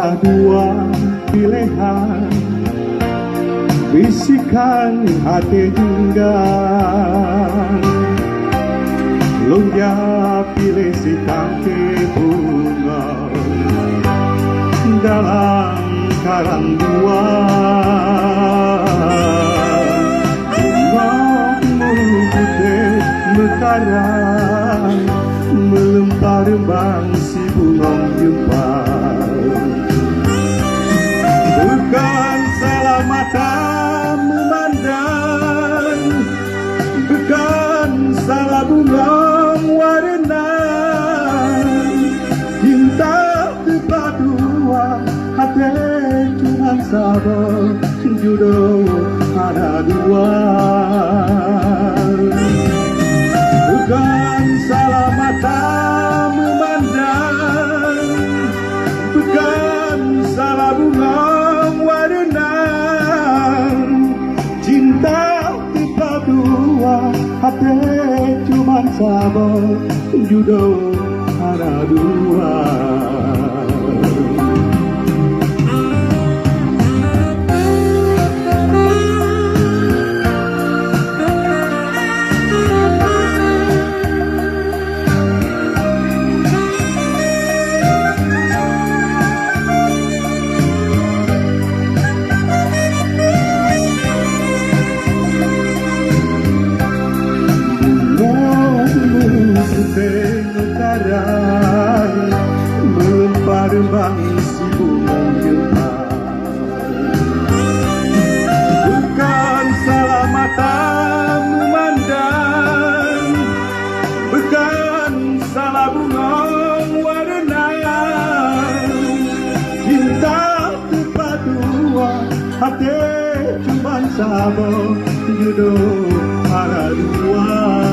Ada dua pilihan, bisikan hati enggan. Lunja pilih si tangkai bunga dalam karang dua. Bunga putih mekaran melempar bangsi bunga jempar. Bukan salah mata memandang, bukan salah bunga warna. Cinta tepat dua, hati cuma sabar, jodoh ada dua. Bukan salah mata memandang, bukan salah bunga warna. Cinta kita dua, hati cuma sabar, jodoh ada dua. Mekaran melempar bangsi bunga jempar. Bukan salah mata memandang, bukan salah bunga warna. Cinta tepat dua, hati cuma sabar, jodoh ada dua.